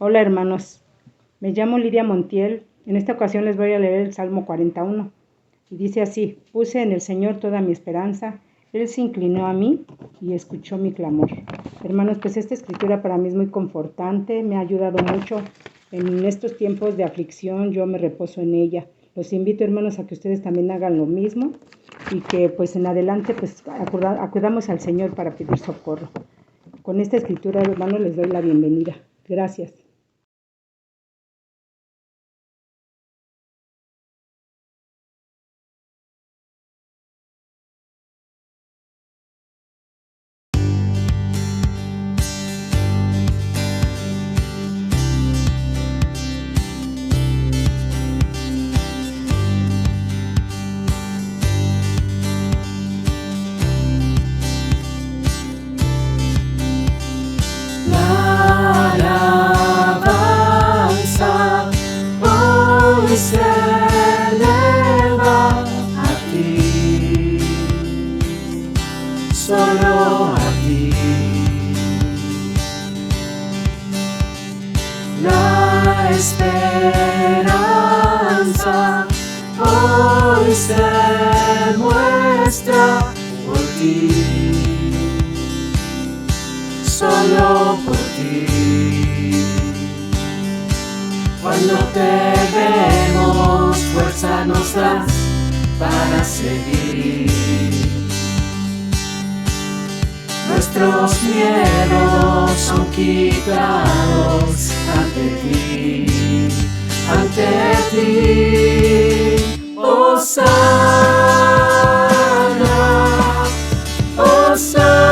Hola hermanos, me llamo Lidia Montiel. En esta ocasión les voy a leer el Salmo 41 y dice así: puse en el Señor toda mi esperanza, Él se inclinó a mí y escuchó mi clamor. Hermanos, pues esta escritura para mí es muy confortante, me ha ayudado mucho en estos tiempos de aflicción, yo me reposo en ella. Los invito, hermanos, a que ustedes también hagan lo mismo y que pues en adelante pues acudamos al Señor para pedir socorro. Con esta escritura, hermanos, les doy la bienvenida. Gracias. Se eleva a ti, solo a ti. La esperanza hoy se muestra por ti, solo por ti. Cuando te vemos, fuerza nos das para seguir. Nuestros miedos son quitados ante ti, Hosana, Hosana,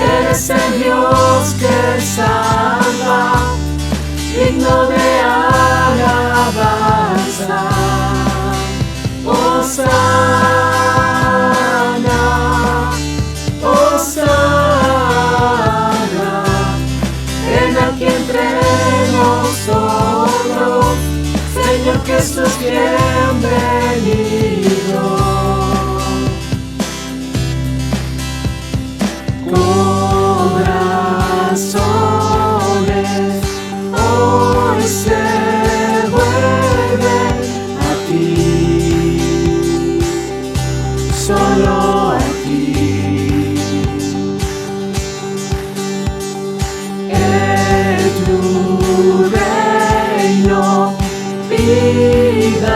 eres el Dios que salva, digno de alabanza. Hosana, Hosana, ven aquí entre nosotros, Señor Jesús, bienvenido. Corazones hoy se vuelven a ti, solo a ti. En tu reino vidas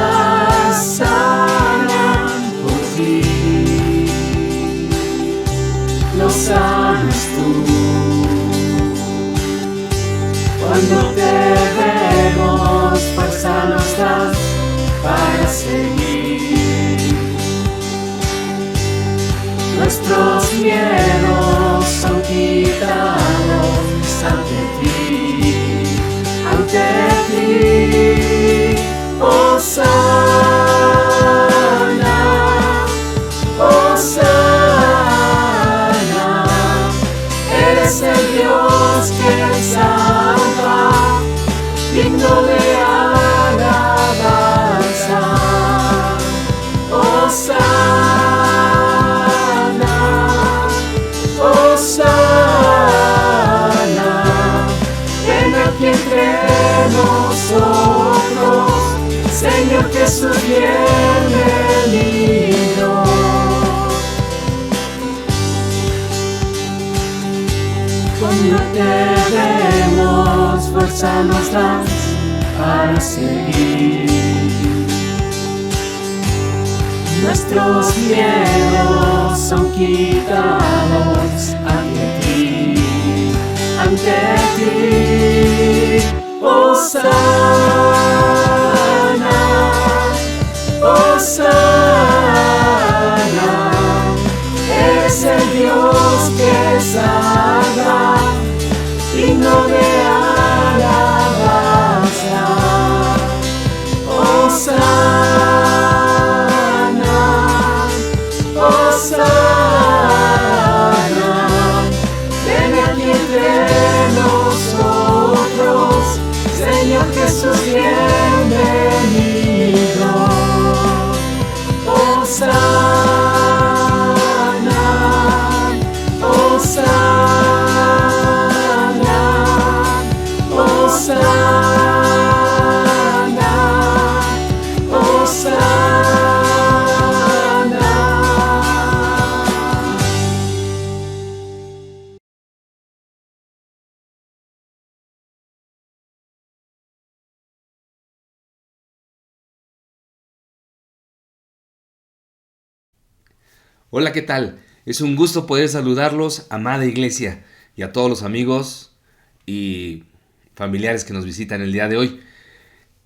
sanan por ti, los sanas tú. Cuando te vemos, fuerza nos das para seguir. Nuestros miedos son quitados ante ti, Hosana, Hosana, eres el Dios que salva, digno de alabanza. Hosana, Hosana, ven aquí entre nosotros, Señor Jesús, bienvenido. Cuando te vemos, fuerza nos das para seguir. Nuestros miedos son quitados ante ti, Hosana, Hosana, eres el Dios que salva, digno de alabanza. Hosana, Hosana, Hola, ¿qué tal? Es un gusto poder saludarlos, amada iglesia, y a todos los amigos y familiares que nos visitan el día de hoy.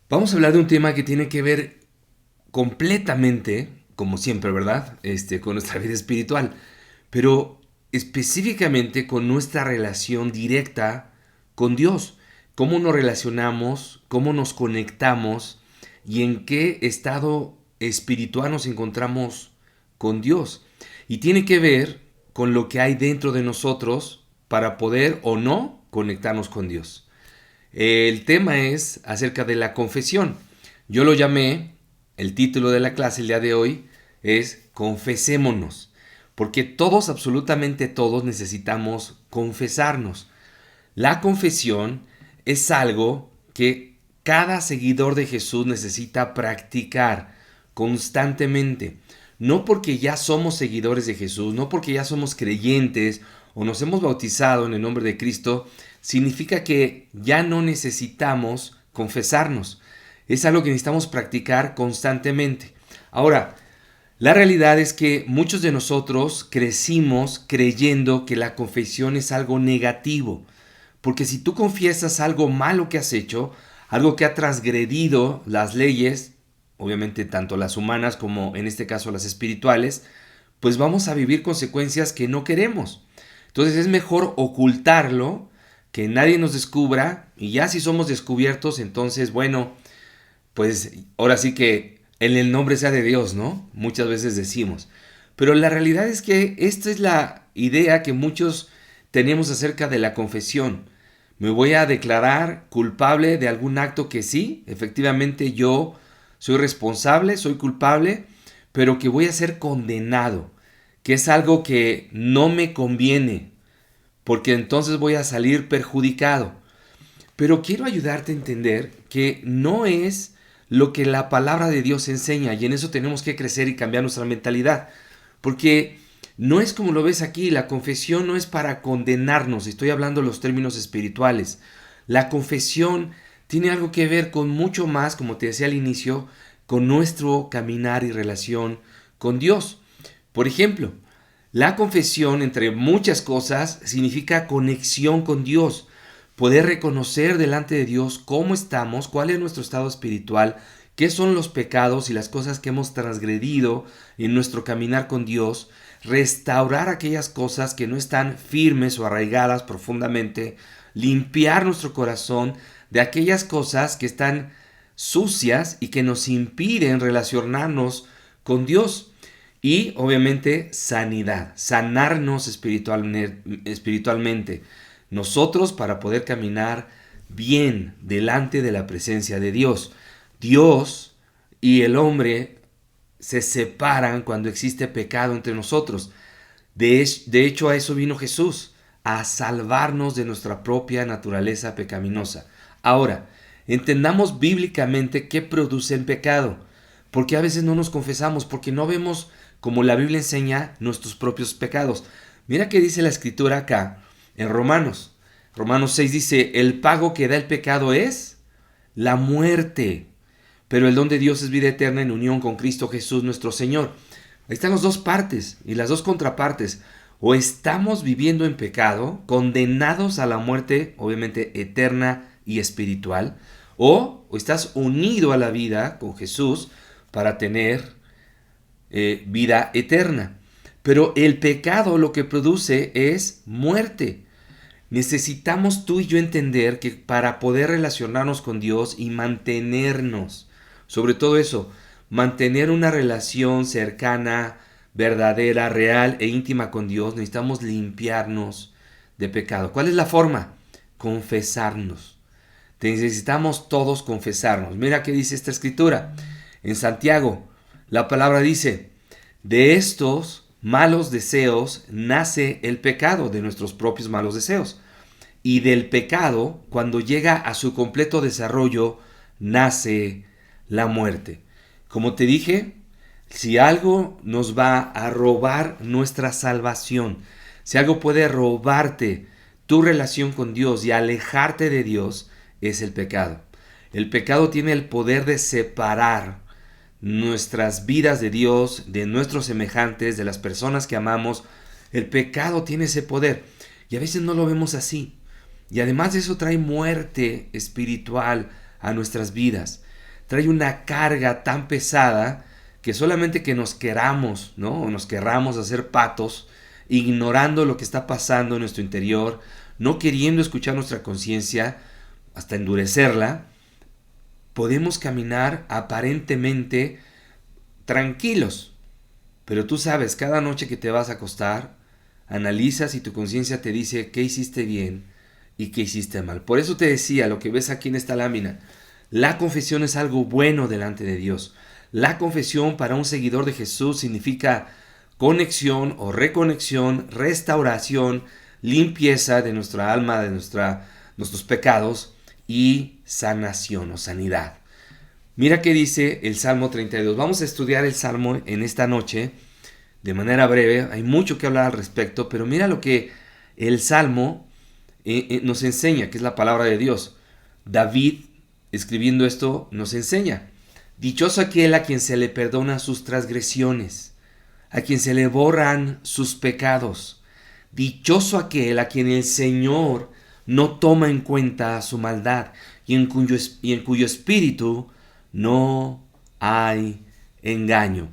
Vamos a hablar de un tema que tiene que ver completamente, como siempre, ¿verdad? Con nuestra vida espiritual, pero específicamente con nuestra relación directa con Dios. Cómo nos relacionamos, cómo nos conectamos y en qué estado espiritual nos encontramos con Dios. Y tiene que ver con lo que hay dentro de nosotros para poder o no conectarnos con Dios. El tema es acerca de la confesión. Yo lo llamé, el título de la clase el día de hoy es Confesémonos, porque todos, absolutamente todos, necesitamos confesarnos. La confesión es algo que cada seguidor de Jesús necesita practicar constantemente. No porque ya somos seguidores de Jesús, no porque ya somos creyentes o nos hemos bautizado en el nombre de Cristo, significa que ya no necesitamos confesarnos. Es algo que necesitamos practicar constantemente. Ahora, la realidad es que muchos de nosotros crecimos creyendo que la confesión es algo negativo. Porque si tú confiesas algo malo que has hecho, algo que ha transgredido las leyes, obviamente tanto las humanas como en este caso las espirituales, pues vamos a vivir consecuencias que no queremos. Entonces es mejor ocultarlo, que nadie nos descubra, y ya si somos descubiertos, entonces bueno, pues ahora sí que en el nombre sea de Dios, ¿no? Muchas veces decimos. Pero la realidad es que esta es la idea que muchos tenemos acerca de la confesión. Me voy a declarar culpable de algún acto que sí, efectivamente yo soy responsable, soy culpable, pero que voy a ser condenado, que es algo que no me conviene, porque entonces voy a salir perjudicado. Pero quiero ayudarte a entender que no es lo que la palabra de Dios enseña, y en eso tenemos que crecer y cambiar nuestra mentalidad, porque no es como lo ves aquí. La confesión no es para condenarnos, estoy hablando de los términos espirituales. La confesión tiene algo que ver con mucho más, como te decía al inicio, con nuestro caminar y relación con Dios. Por ejemplo, la confesión, entre muchas cosas, significa conexión con Dios. Poder reconocer delante de Dios cómo estamos, cuál es nuestro estado espiritual, qué son los pecados y las cosas que hemos transgredido en nuestro caminar con Dios, restaurar aquellas cosas que no están firmes o arraigadas profundamente, limpiar nuestro corazón de aquellas cosas que están sucias y que nos impiden relacionarnos con Dios. Y obviamente sanidad, sanarnos espiritualmente. Nosotros para poder caminar bien delante de la presencia de Dios. Dios y el hombre se separan cuando existe pecado entre nosotros. De hecho, a eso vino Jesús, a salvarnos de nuestra propia naturaleza pecaminosa. Ahora, entendamos bíblicamente qué produce el pecado. Porque a veces no nos confesamos, porque no vemos, como la Biblia enseña, nuestros propios pecados. Mira qué dice la Escritura acá, en Romanos. Romanos 6 dice, el pago que da el pecado es la muerte, pero el don de Dios es vida eterna en unión con Cristo Jesús nuestro Señor. Ahí están las dos partes y las dos contrapartes. O estamos viviendo en pecado, condenados a la muerte, obviamente eterna y espiritual, o estás unido a la vida con Jesús para tener vida eterna. Pero el pecado lo que produce es muerte. Necesitamos tú y yo entender que para poder relacionarnos con Dios y mantenernos, sobre todo eso, mantener una relación cercana, verdadera, real e íntima con Dios, necesitamos limpiarnos de pecado. ¿Cuál es la forma? Confesarnos. Necesitamos todos confesarnos. Mira qué dice esta escritura. En Santiago, la palabra dice, de estos malos deseos nace el pecado, de nuestros propios malos deseos. Y del pecado, cuando llega a su completo desarrollo, nace la muerte. Como te dije, si algo nos va a robar nuestra salvación, si algo puede robarte tu relación con Dios y alejarte de Dios, es el pecado. El pecado tiene el poder de separar nuestras vidas de Dios, de nuestros semejantes, de las personas que amamos. El pecado tiene ese poder y a veces no lo vemos así. Y además de eso trae muerte espiritual a nuestras vidas. Trae una carga tan pesada que solamente que nos queramos, ¿no? O nos querramos hacer patos, ignorando lo que está pasando en nuestro interior, no queriendo escuchar nuestra conciencia, hasta endurecerla, podemos caminar aparentemente tranquilos. Pero tú sabes, cada noche que te vas a acostar, analizas y tu conciencia te dice qué hiciste bien y qué hiciste mal. Por eso te decía, lo que ves aquí en esta lámina, la confesión es algo bueno delante de Dios. La confesión para un seguidor de Jesús significa conexión o reconexión, restauración, limpieza de nuestra alma, de nuestros pecados y sanación o sanidad. Mira qué dice el Salmo 32. Vamos a estudiar el Salmo en esta noche de manera breve. Hay mucho que hablar al respecto, pero mira lo que el Salmo nos enseña, que es la palabra de Dios. David, escribiendo esto, nos enseña: dichoso aquel a quien se le perdonan sus transgresiones, a quien se le borran sus pecados. Dichoso aquel a quien el Señor no toma en cuenta su maldad y en cuyo espíritu no hay engaño.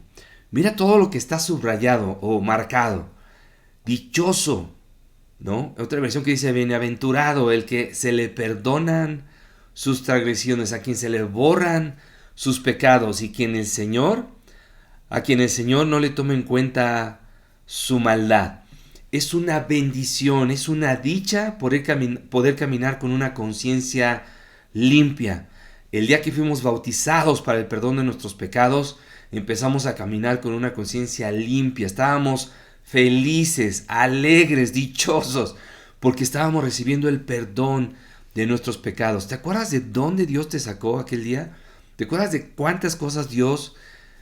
Mira todo lo que está subrayado o marcado. Dichoso, ¿no? Otra versión que dice bienaventurado el que se le perdonan sus transgresiones, a quien se le borran sus pecados y a quien el Señor no le toma en cuenta su maldad. Es una bendición, es una dicha poder caminar con una conciencia limpia. El día que fuimos bautizados para el perdón de nuestros pecados, empezamos a caminar con una conciencia limpia. Estábamos felices, alegres, dichosos, porque estábamos recibiendo el perdón de nuestros pecados. ¿Te acuerdas de dónde Dios te sacó aquel día? ¿Te acuerdas de cuántas cosas Dios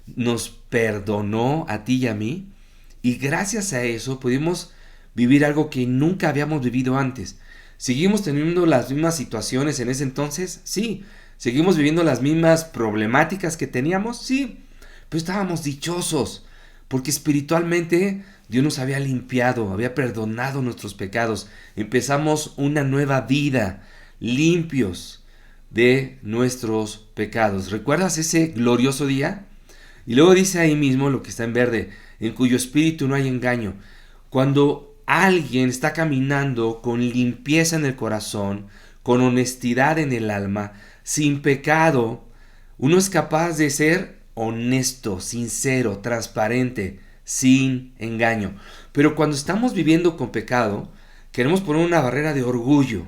nos perdonó a ti y a mí? Y gracias a eso pudimos vivir algo que nunca habíamos vivido antes. ¿Seguimos teniendo las mismas situaciones en ese entonces? Sí. ¿Seguimos viviendo las mismas problemáticas que teníamos? Sí. Pero estábamos dichosos, porque espiritualmente Dios nos había limpiado, había perdonado nuestros pecados. Empezamos una nueva vida, limpios de nuestros pecados. ¿Recuerdas ese glorioso día? Y luego dice ahí mismo lo que está en verde: en cuyo espíritu no hay engaño. Cuando alguien está caminando con limpieza en el corazón, con honestidad en el alma, sin pecado, uno es capaz de ser honesto, sincero, transparente, sin engaño. Pero cuando estamos viviendo con pecado, queremos poner una barrera de orgullo.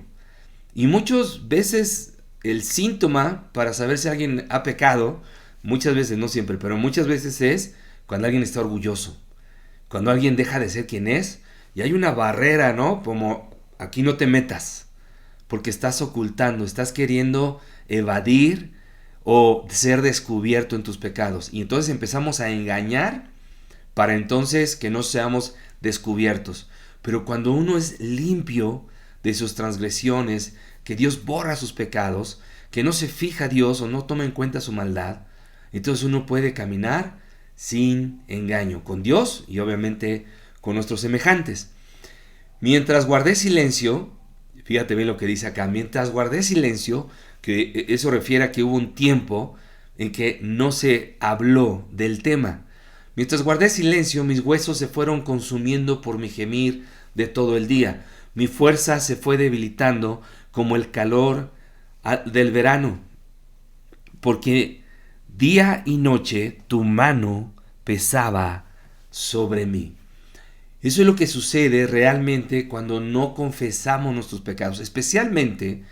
Y muchas veces el síntoma para saber si alguien ha pecado, muchas veces, no siempre, pero muchas veces es cuando alguien está orgulloso. Cuando alguien deja de ser quien es y hay una barrera, ¿no? Como aquí no te metas, porque estás ocultando, estás queriendo evadir o ser descubierto en tus pecados. Y entonces empezamos a engañar para entonces que no seamos descubiertos. Pero cuando uno es limpio de sus transgresiones, que Dios borra sus pecados, que no se fija Dios o no toma en cuenta su maldad, entonces uno puede caminar sin engaño con Dios y obviamente con nuestros semejantes. Mientras guardé silencio, fíjate bien lo que dice acá, mientras guardé silencio, que eso refiere a que hubo un tiempo en que no se habló del tema. Mientras guardé silencio, mis huesos se fueron consumiendo por mi gemir de todo el día. Mi fuerza se fue debilitando como el calor del verano, porque día y noche tu mano pesaba sobre mí. Eso es lo que sucede realmente cuando no confesamos nuestros pecados, especialmente,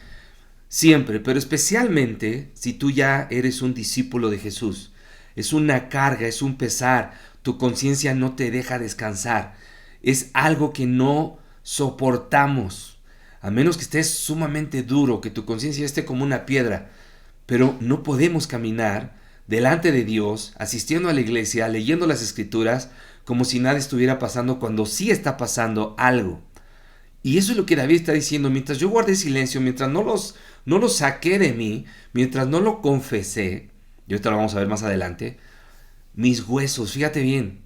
siempre, pero especialmente si tú ya eres un discípulo de Jesús. Es una carga, es un pesar, tu conciencia no te deja descansar, es algo que no soportamos, a menos que estés sumamente duro, que tu conciencia esté como una piedra, pero no podemos caminar delante de Dios, asistiendo a la iglesia, leyendo las escrituras, como si nada estuviera pasando cuando sí está pasando algo. Y eso es lo que David está diciendo: mientras yo guardé silencio, mientras no los saqué de mí, mientras no lo confesé, y ahorita lo vamos a ver más adelante, mis huesos, fíjate bien,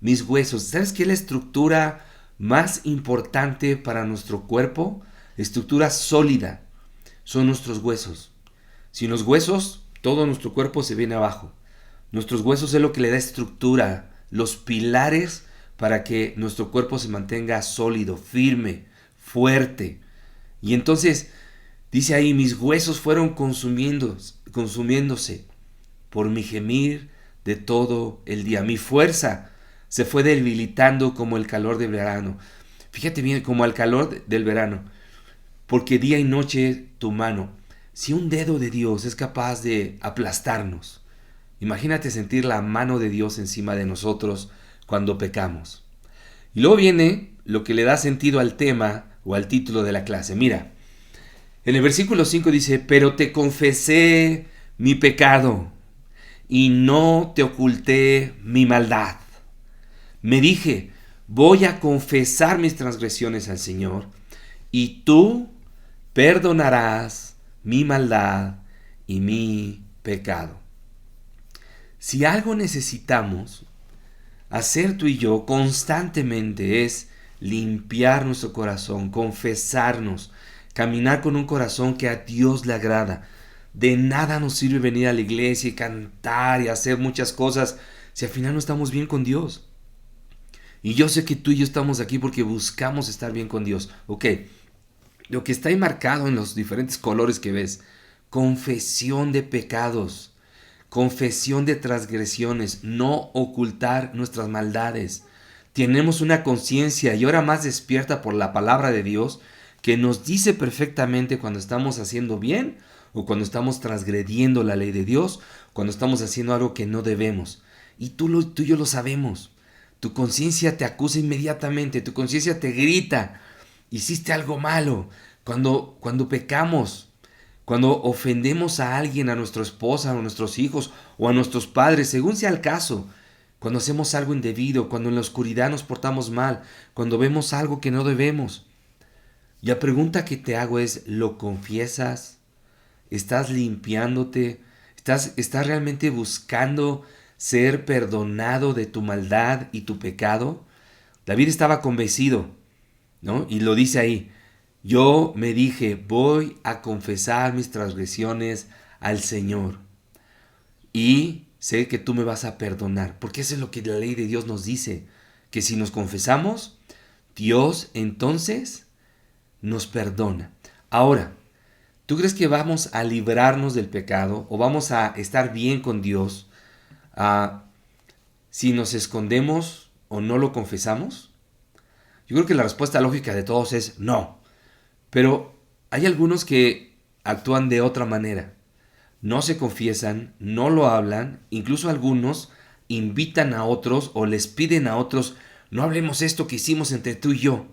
mis huesos. ¿Sabes qué es la estructura más importante para nuestro cuerpo? Estructura sólida son nuestros huesos. Sin los huesos, todo nuestro cuerpo se viene abajo. Nuestros huesos es lo que le da estructura, los pilares para que nuestro cuerpo se mantenga sólido, firme, fuerte. Y entonces, dice ahí, mis huesos fueron consumiéndose por mi gemir de todo el día. Mi fuerza se fue debilitando como el calor del verano. Fíjate bien, como al calor del verano. Porque día y noche tu mano. Si un dedo de Dios es capaz de aplastarnos, imagínate sentir la mano de Dios encima de nosotros cuando pecamos. Y luego viene lo que le da sentido al tema o al título de la clase. Mira, en el versículo 5 dice, pero te confesé mi pecado y no te oculté mi maldad. Me dije, voy a confesar mis transgresiones al Señor y tú perdonarás mi maldad y mi pecado. Si algo necesitamos hacer tú y yo constantemente es limpiar nuestro corazón, confesarnos, caminar con un corazón que a Dios le agrada. De nada nos sirve venir a la iglesia y cantar y hacer muchas cosas si al final no estamos bien con Dios. Y yo sé que tú y yo estamos aquí porque buscamos estar bien con Dios. Ok, lo que está ahí marcado en los diferentes colores que ves, confesión de pecados, confesión de transgresiones, no ocultar nuestras maldades. Tenemos una conciencia y ahora más despierta por la palabra de Dios que nos dice perfectamente cuando estamos haciendo bien o cuando estamos transgrediendo la ley de Dios, cuando estamos haciendo algo que no debemos. Y tú y yo lo sabemos. Tu conciencia te acusa inmediatamente, tu conciencia te grita, hiciste algo malo. Cuando pecamos, cuando ofendemos a alguien, a nuestra esposa, a nuestros hijos o a nuestros padres, según sea el caso, cuando hacemos algo indebido, cuando en la oscuridad nos portamos mal, cuando vemos algo que no debemos. Y la pregunta que te hago es, ¿lo confiesas? ¿Estás limpiándote? ¿Estás realmente buscando ser perdonado de tu maldad y tu pecado? David estaba convencido, ¿no? Y lo dice ahí. Yo me dije, voy a confesar mis transgresiones al Señor. Y sé que tú me vas a perdonar. Porque eso es lo que la ley de Dios nos dice. Que si nos confesamos, Dios entonces nos perdona. Ahora, ¿tú crees que vamos a librarnos del pecado o vamos a estar bien con Dios si nos escondemos o no lo confesamos? Yo creo que la respuesta lógica de todos es no. Pero hay algunos que actúan de otra manera. No se confiesan, no lo hablan, incluso algunos invitan a otros o les piden a otros, no hablemos esto que hicimos entre tú y yo.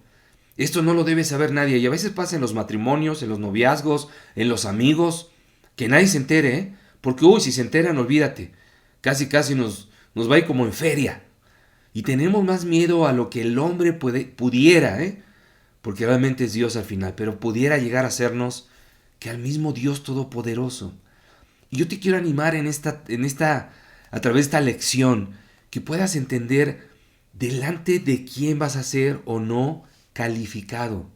Esto no lo debe saber nadie. Y a veces pasa en los matrimonios, en los noviazgos, en los amigos, que nadie se entere, ¿eh? Porque, si se enteran, olvídate. Casi nos va a ir como en feria. Y tenemos más miedo a lo que el hombre pudiera, porque realmente es Dios al final, pero pudiera llegar a hacernos que al mismo Dios Todopoderoso. Y yo te quiero animar a través de esta lección, que puedas entender delante de quién vas a ser o no calificado,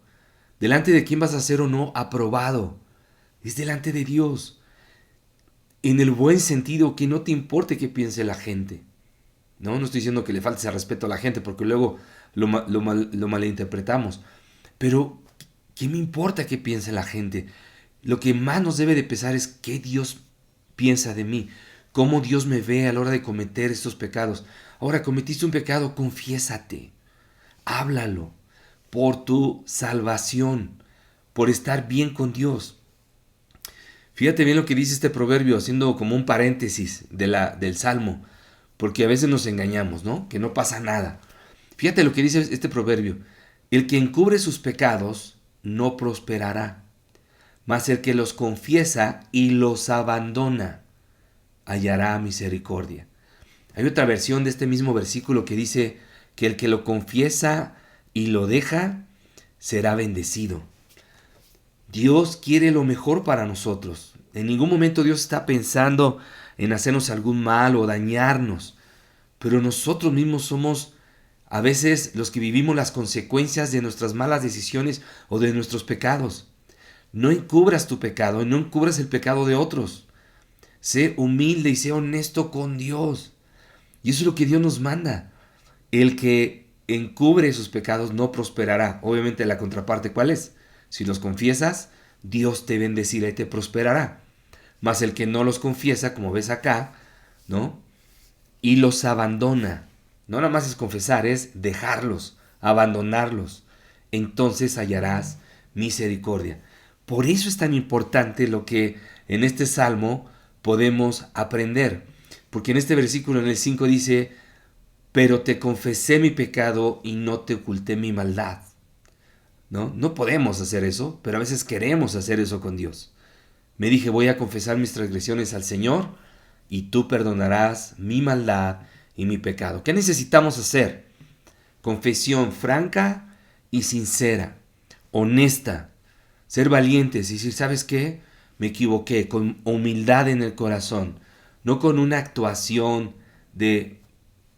delante de quién vas a ser o no aprobado. Es delante de Dios. En el buen sentido, que no te importe qué piense la gente. No estoy diciendo que le faltes el respeto a la gente, porque luego lo malinterpretamos. Pero, ¿qué me importa qué piense la gente? Lo que más nos debe de pesar es qué Dios piensa de mí, cómo Dios me ve a la hora de cometer estos pecados. Ahora, cometiste un pecado, confiésate, háblalo, por tu salvación, por estar bien con Dios. Fíjate bien lo que dice este proverbio, haciendo como un paréntesis del Salmo, porque a veces nos engañamos, ¿no? Que no pasa nada. Fíjate lo que dice este proverbio. El que encubre sus pecados no prosperará, mas el que los confiesa y los abandona hallará misericordia. Hay otra versión de este mismo versículo que dice que el que lo confiesa y lo deja será bendecido. Dios quiere lo mejor para nosotros. En ningún momento Dios está pensando en hacernos algún mal o dañarnos. pero nosotros mismos somos a veces los que vivimos las consecuencias de nuestras malas decisiones o de nuestros pecados. No encubras tu pecado y no encubras el pecado de otros. Sé humilde y sé honesto con Dios. Y eso es lo que Dios nos manda. El que encubre sus pecados no prosperará. Obviamente la contraparte, ¿cuál es? Si los confiesas, Dios te bendecirá y te prosperará. Mas el que no los confiesa, como ves acá, ¿no? Y los abandona. No nada más es confesar, es dejarlos, abandonarlos. Entonces hallarás misericordia. Por eso es tan importante lo que en este salmo podemos aprender. Porque en este versículo, en el 5 dice, pero te confesé mi pecado y no te oculté mi maldad. ¿No? No podemos hacer eso, pero a veces queremos hacer eso con Dios. Me dije, voy a confesar mis transgresiones al Señor y tú perdonarás mi maldad y mi pecado. ¿Qué necesitamos hacer? Confesión franca y sincera, honesta, ser valientes y decir, ¿sabes qué? Me equivoqué, con humildad en el corazón, no con una actuación de,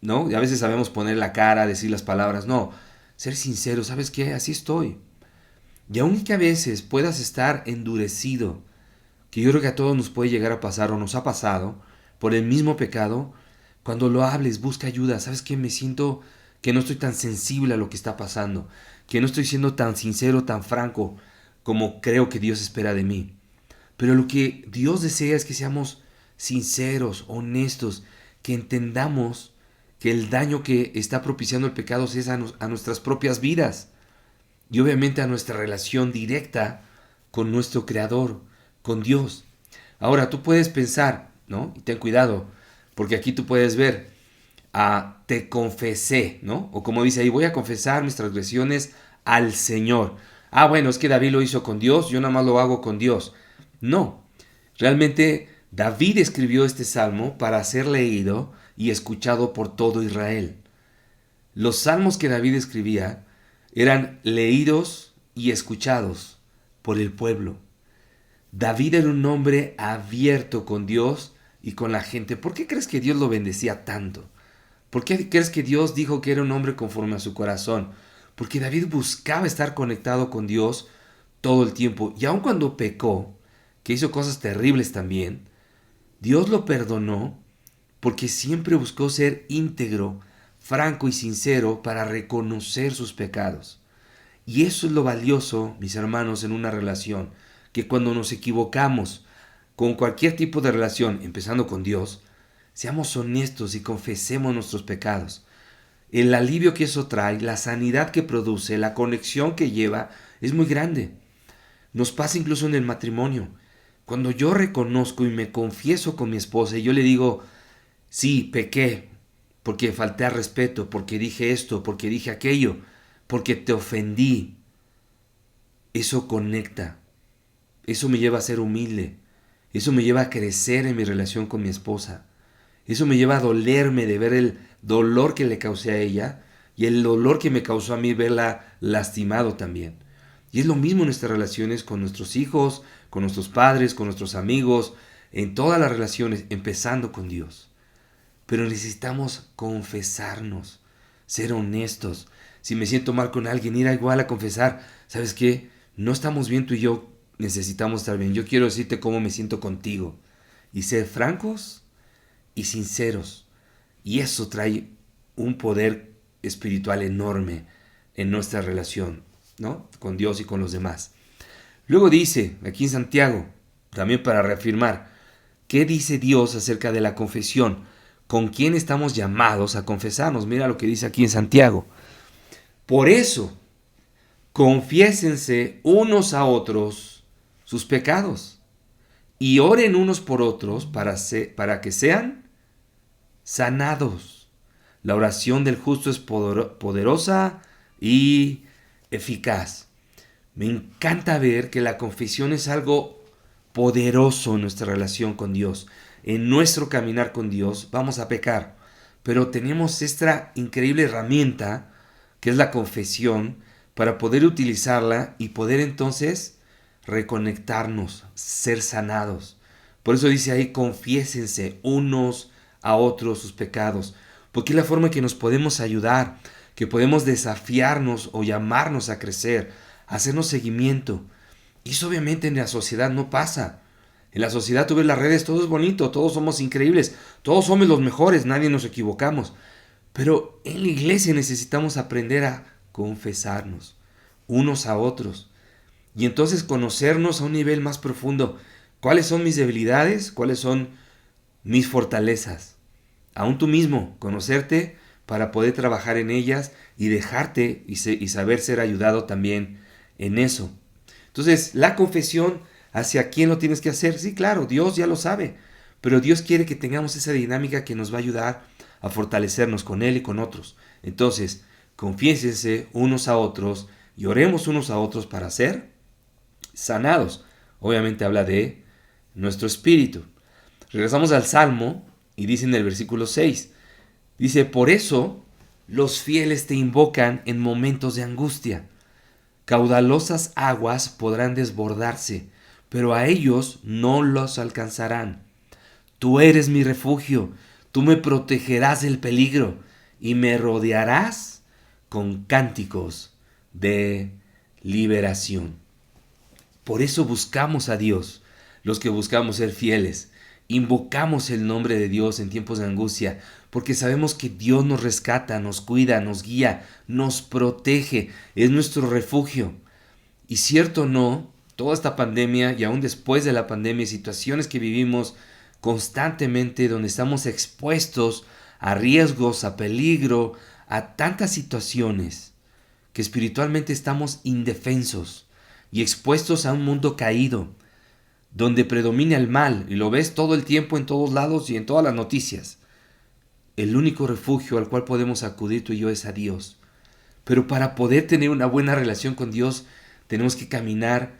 ¿no? Y a veces sabemos poner la cara, decir las palabras, no, ser sincero, ¿sabes qué? Así estoy. Y aunque a veces puedas estar endurecido, que yo creo que a todos nos puede llegar a pasar o nos ha pasado por el mismo pecado, cuando lo hables, busca ayuda. ¿Sabes qué? Me siento que no estoy tan sensible a lo que está pasando, que no estoy siendo tan sincero, tan franco como creo que Dios espera de mí. Pero lo que Dios desea es que seamos sinceros, honestos, que entendamos que el daño que está propiciando el pecado es a nuestras propias vidas y obviamente a nuestra relación directa con nuestro Creador, con Dios. Ahora tú puedes pensar, ¿no? Y ten cuidado, porque aquí tú puedes ver, te confesé, ¿no? O como dice ahí, voy a confesar mis transgresiones al Señor. Bueno, es que David lo hizo con Dios, yo nada más lo hago con Dios. No, realmente David escribió este salmo para ser leído y escuchado por todo Israel. Los salmos que David escribía eran leídos y escuchados por el pueblo. David era un hombre abierto con Dios y con la gente. ¿Por qué crees que Dios lo bendecía tanto? ¿Por qué crees que Dios dijo que era un hombre conforme a su corazón? Porque David buscaba estar conectado con Dios todo el tiempo. Y aun cuando pecó, que hizo cosas terribles también, Dios lo perdonó porque siempre buscó ser íntegro, franco y sincero para reconocer sus pecados. Y eso es lo valioso, mis hermanos, en una relación, que cuando nos equivocamos con cualquier tipo de relación, empezando con Dios, seamos honestos y confesemos nuestros pecados. El alivio que eso trae, la sanidad que produce, la conexión que lleva, es muy grande. Nos pasa incluso en el matrimonio. Cuando yo reconozco y me confieso con mi esposa y yo le digo, sí, pequé, porque falté al respeto, porque dije esto, porque dije aquello, porque te ofendí, eso conecta, eso me lleva a ser humilde, eso me lleva a crecer en mi relación con mi esposa, eso me lleva a dolerme de ver el dolor que le causé a ella y el dolor que me causó a mí verla lastimado también. Y es lo mismo en nuestras relaciones con nuestros hijos, con nuestros padres, con nuestros amigos, en todas las relaciones, empezando con Dios. Pero necesitamos confesarnos, ser honestos. Si me siento mal con alguien, ir igual a confesar, ¿sabes qué? No estamos bien tú y yo, necesitamos estar bien. Yo quiero decirte cómo me siento contigo. Y ser francos y sinceros. Y eso trae un poder espiritual enorme en nuestra relación, ¿no? Con Dios y con los demás. Luego dice, aquí en Santiago, también para reafirmar, ¿qué dice Dios acerca de la confesión? ¿Con quién estamos llamados a confesarnos? Mira lo que dice aquí en Santiago. Por eso, confiésense unos a otros sus pecados y oren unos por otros para que sean sanados. La oración del justo es poderosa y eficaz. Me encanta ver que la confesión es algo poderoso en nuestra relación con Dios. En nuestro caminar con Dios vamos a pecar, pero tenemos esta increíble herramienta que es la confesión para poder utilizarla y poder entonces reconectarnos, ser sanados. Por eso dice ahí, confiésense unos a otros sus pecados, porque es la forma en que nos podemos ayudar, que podemos desafiarnos o llamarnos a crecer, a hacernos seguimiento. Y eso obviamente en la sociedad no pasa. En la sociedad tú ves las redes, todo es bonito, todos somos increíbles, todos somos los mejores, nadie nos equivocamos. Pero en la iglesia necesitamos aprender a confesarnos unos a otros y entonces conocernos a un nivel más profundo. ¿Cuáles son mis debilidades? ¿Cuáles son mis fortalezas? Aún tú mismo, conocerte para poder trabajar en ellas y dejarte y saber ser ayudado también en eso. Entonces, la confesión, ¿hacia quién lo tienes que hacer? Sí, claro, Dios ya lo sabe, pero Dios quiere que tengamos esa dinámica que nos va a ayudar a fortalecernos con Él y con otros. Entonces, confiésense unos a otros y oremos unos a otros para ser sanados. Obviamente habla de nuestro espíritu. Regresamos al Salmo y dice en el versículo 6, dice, por eso los fieles te invocan en momentos de angustia. Caudalosas aguas podrán desbordarse, pero a ellos no los alcanzarán. Tú eres mi refugio, tú me protegerás del peligro y me rodearás con cánticos de liberación. Por eso buscamos a Dios, los que buscamos ser fieles. Invocamos el nombre de Dios en tiempos de angustia, porque sabemos que Dios nos rescata, nos cuida, nos guía, nos protege, es nuestro refugio. Y cierto o no, toda esta pandemia y aún después de la pandemia, situaciones que vivimos constantemente donde estamos expuestos a riesgos, a peligro, a tantas situaciones que espiritualmente estamos indefensos y expuestos a un mundo caído, donde predomina el mal, y lo ves todo el tiempo en todos lados y en todas las noticias. El único refugio al cual podemos acudir tú y yo es a Dios. Pero para poder tener una buena relación con Dios, tenemos que caminar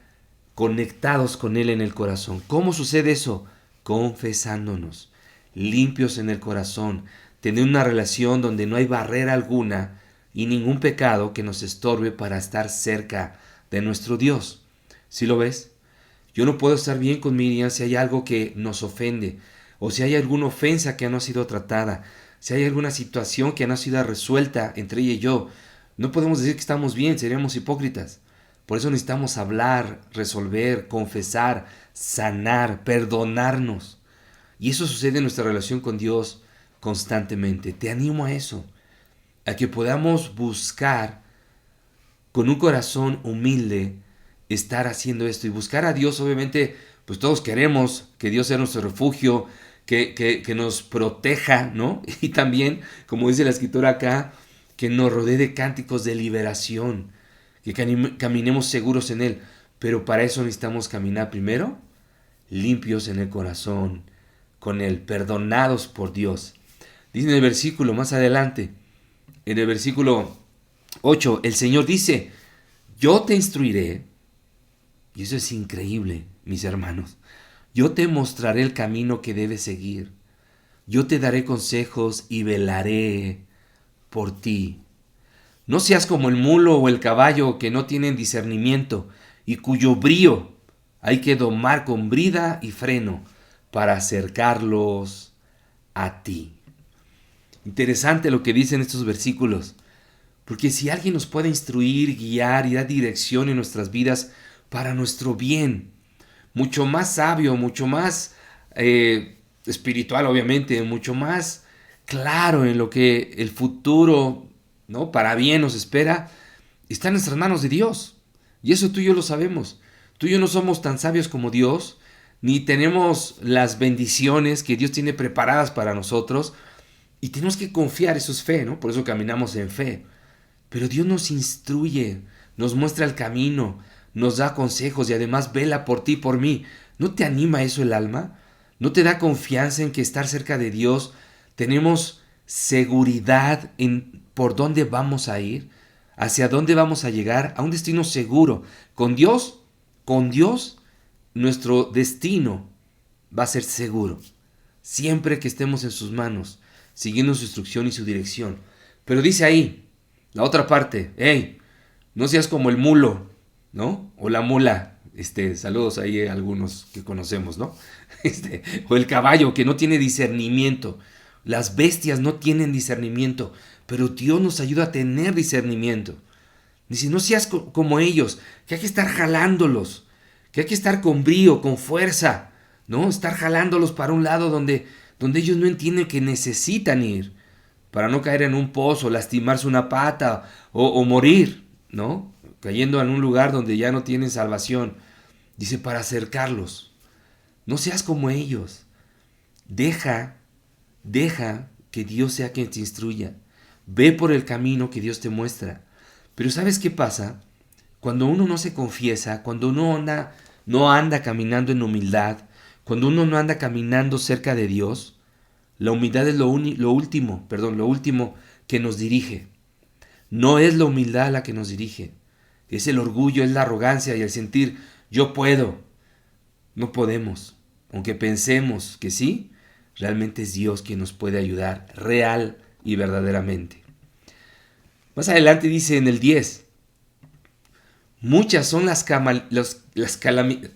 conectados con Él en el corazón. ¿Cómo sucede eso? Confesándonos, limpios en el corazón, tener una relación donde no hay barrera alguna y ningún pecado que nos estorbe para estar cerca de nuestro Dios. ¿Sí lo ves? Yo no puedo estar bien con Miriam si hay algo que nos ofende, o si hay alguna ofensa que no ha sido tratada, si hay alguna situación que no ha sido resuelta entre ella y yo. No podemos decir que estamos bien, seríamos hipócritas. Por eso necesitamos hablar, resolver, confesar, sanar, perdonarnos. Y eso sucede en nuestra relación con Dios constantemente. Te animo a eso, a que podamos buscar con un corazón humilde estar haciendo esto y buscar a Dios. Obviamente, pues todos queremos que Dios sea nuestro refugio, que nos proteja, ¿no? Y también, como dice la escritura acá, que nos rodee de cánticos de liberación, que caminemos seguros en Él. Pero para eso necesitamos caminar primero limpios en el corazón, con Él, perdonados por Dios. Dice en el versículo más adelante, en el versículo 8, el Señor dice, yo te instruiré. Y eso es increíble, mis hermanos. Yo te mostraré el camino que debes seguir. Yo te daré consejos y velaré por ti. No seas como el mulo o el caballo que no tienen discernimiento y cuyo brío hay que domar con brida y freno para acercarlos a ti. Interesante lo que dicen estos versículos, porque si alguien nos puede instruir, guiar y dar dirección en nuestras vidas, para nuestro bien, mucho más sabio, mucho más espiritual, obviamente, mucho más claro en lo que el futuro, ¿no?, para bien nos espera, está en nuestras manos de Dios. Y eso tú y yo lo sabemos. Tú y yo no somos tan sabios como Dios, ni tenemos las bendiciones que Dios tiene preparadas para nosotros, y tenemos que confiar, eso es fe, ¿no? Por eso caminamos en fe. Pero Dios nos instruye, nos muestra el camino, nos da consejos y además vela por ti y por mí. ¿No te anima eso el alma? ¿No te da confianza en que estar cerca de Dios tenemos seguridad en por dónde vamos a ir, hacia dónde vamos a llegar, a un destino seguro? Con Dios, nuestro destino va a ser seguro, siempre que estemos en sus manos, siguiendo su instrucción y su dirección. Pero dice ahí, la otra parte, hey, no seas como el mulo, ¿no? O la mula, saludos ahí a algunos que conocemos, ¿no? O el caballo que no tiene discernimiento. Las bestias no tienen discernimiento, pero Dios nos ayuda a tener discernimiento. Dice, no seas como ellos, que hay que estar jalándolos, que hay que estar con brío, con fuerza, ¿no? Estar jalándolos para un lado donde ellos no entienden que necesitan ir, para no caer en un pozo, lastimarse una pata o morir, ¿no? Cayendo en un lugar donde ya no tienen salvación. Dice, para acercarlos. No seas como ellos. Deja que Dios sea quien te instruya. Ve por el camino que Dios te muestra. Pero ¿sabes qué pasa? Cuando uno no se confiesa, cuando uno no anda caminando en humildad, cuando uno no anda caminando cerca de Dios, la humildad es lo último que nos dirige. No es la humildad la que nos dirige. Es el orgullo, es la arrogancia y el sentir, yo puedo. No podemos. Aunque pensemos que sí, realmente es Dios quien nos puede ayudar real y verdaderamente. Más adelante dice en el 10, muchas son las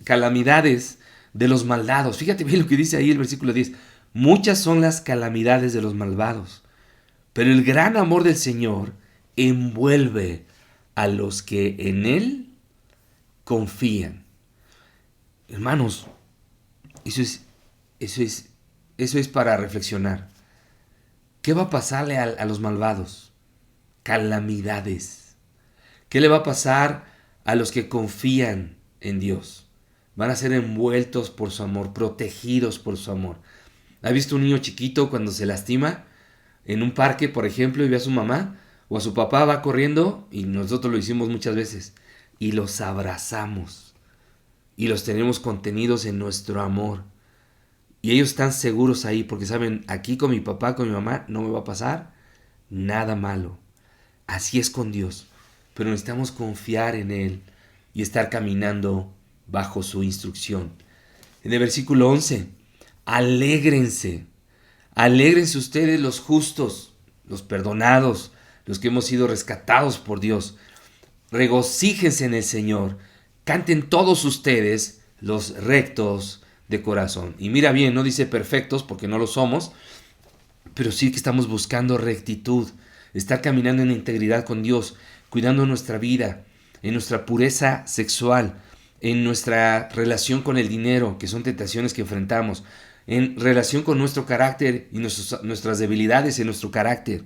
calamidades de los malvados. Fíjate bien lo que dice ahí el versículo 10. Muchas son las calamidades de los malvados, pero el gran amor del Señor envuelve a los que en Él confían. Hermanos, eso es para reflexionar. ¿Qué va a pasarle a los malvados? Calamidades. ¿Qué le va a pasar a los que confían en Dios? Van a ser envueltos por su amor, protegidos por su amor. ¿Ha visto un niño chiquito cuando se lastima en un parque, por ejemplo, y ve a su mamá o a su papá va corriendo? Y nosotros lo hicimos muchas veces. Y los abrazamos. Y los tenemos contenidos en nuestro amor. Y ellos están seguros ahí porque saben, aquí con mi papá, con mi mamá, no me va a pasar nada malo. Así es con Dios. Pero necesitamos confiar en Él y estar caminando bajo su instrucción. En el versículo 11, alégrense. Alégrense ustedes los justos, los perdonados, los que hemos sido rescatados por Dios. Regocíjense en el Señor. Canten todos ustedes los rectos de corazón. Y mira bien, no dice perfectos porque no lo somos, pero sí que estamos buscando rectitud, estar caminando en integridad con Dios, cuidando nuestra vida, en nuestra pureza sexual, en nuestra relación con el dinero, que son tentaciones que enfrentamos, en relación con nuestro carácter y nuestras debilidades en nuestro carácter.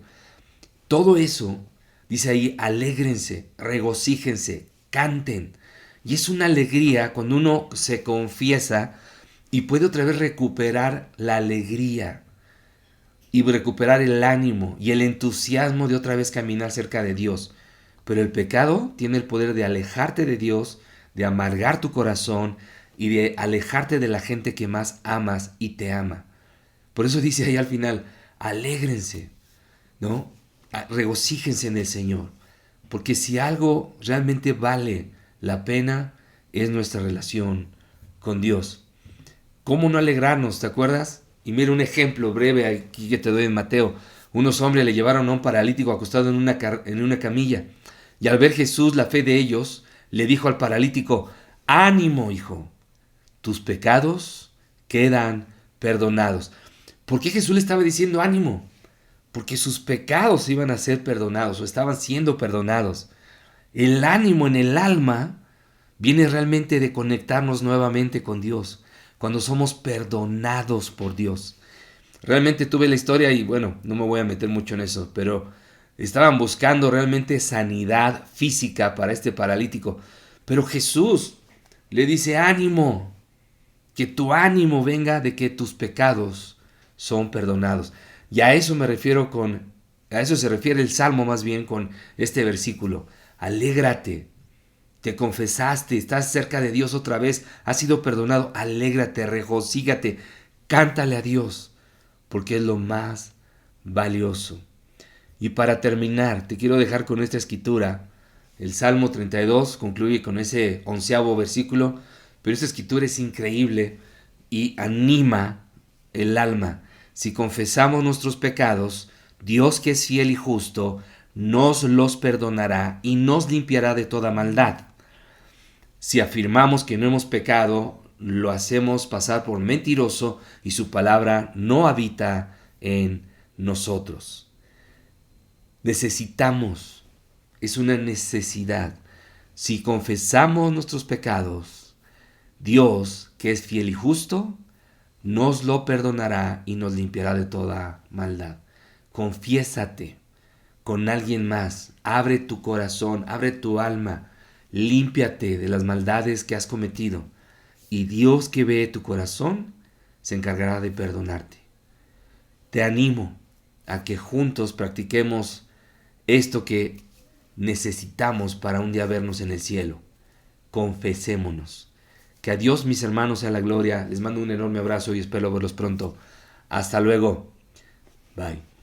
Todo eso, dice ahí, alégrense, regocíjense, canten. Y es una alegría cuando uno se confiesa y puede otra vez recuperar la alegría y recuperar el ánimo y el entusiasmo de otra vez caminar cerca de Dios. Pero el pecado tiene el poder de alejarte de Dios, de amargar tu corazón y de alejarte de la gente que más amas y te ama. Por eso dice ahí al final, alégrense, ¿no? Regocíjense en el Señor. Porque si algo realmente vale la pena, es nuestra relación con Dios. ¿Cómo no alegrarnos? ¿Te acuerdas? Y mira un ejemplo breve aquí que te doy en Mateo. Unos hombres le llevaron a un paralítico acostado en una camilla. Y al ver Jesús la fe de ellos, le dijo al paralítico, ánimo, hijo, tus pecados quedan perdonados. ¿Por qué Jesús le estaba diciendo ánimo? Porque sus pecados iban a ser perdonados o estaban siendo perdonados. El ánimo en el alma viene realmente de conectarnos nuevamente con Dios, cuando somos perdonados por Dios. Realmente tuve la historia y bueno, no me voy a meter mucho en eso, pero estaban buscando realmente sanidad física para este paralítico. Pero Jesús le dice, ánimo, que tu ánimo venga de que tus pecados son perdonados. Y a eso a eso se refiere el Salmo más bien con este versículo. Alégrate, te confesaste, estás cerca de Dios otra vez, has sido perdonado, alégrate, regocígate, cántale a Dios, porque es lo más valioso. Y para terminar, te quiero dejar con esta escritura. El Salmo 32 concluye con ese 11º versículo, pero esta escritura es increíble y anima el alma. Si confesamos nuestros pecados, Dios que es fiel y justo, nos los perdonará y nos limpiará de toda maldad. Si afirmamos que no hemos pecado, lo hacemos pasar por mentiroso y su palabra no habita en nosotros. Necesitamos, es una necesidad. Si confesamos nuestros pecados, Dios, que es fiel y justo, nos lo perdonará y nos limpiará de toda maldad. Confiésate con alguien más, abre tu corazón, abre tu alma, límpiate de las maldades que has cometido y Dios, que ve tu corazón, se encargará de perdonarte. Te animo a que juntos practiquemos esto que necesitamos para un día vernos en el cielo. Confesémonos. Que a Dios, mis hermanos, sea la gloria. Les mando un enorme abrazo y espero verlos pronto. Hasta luego. Bye.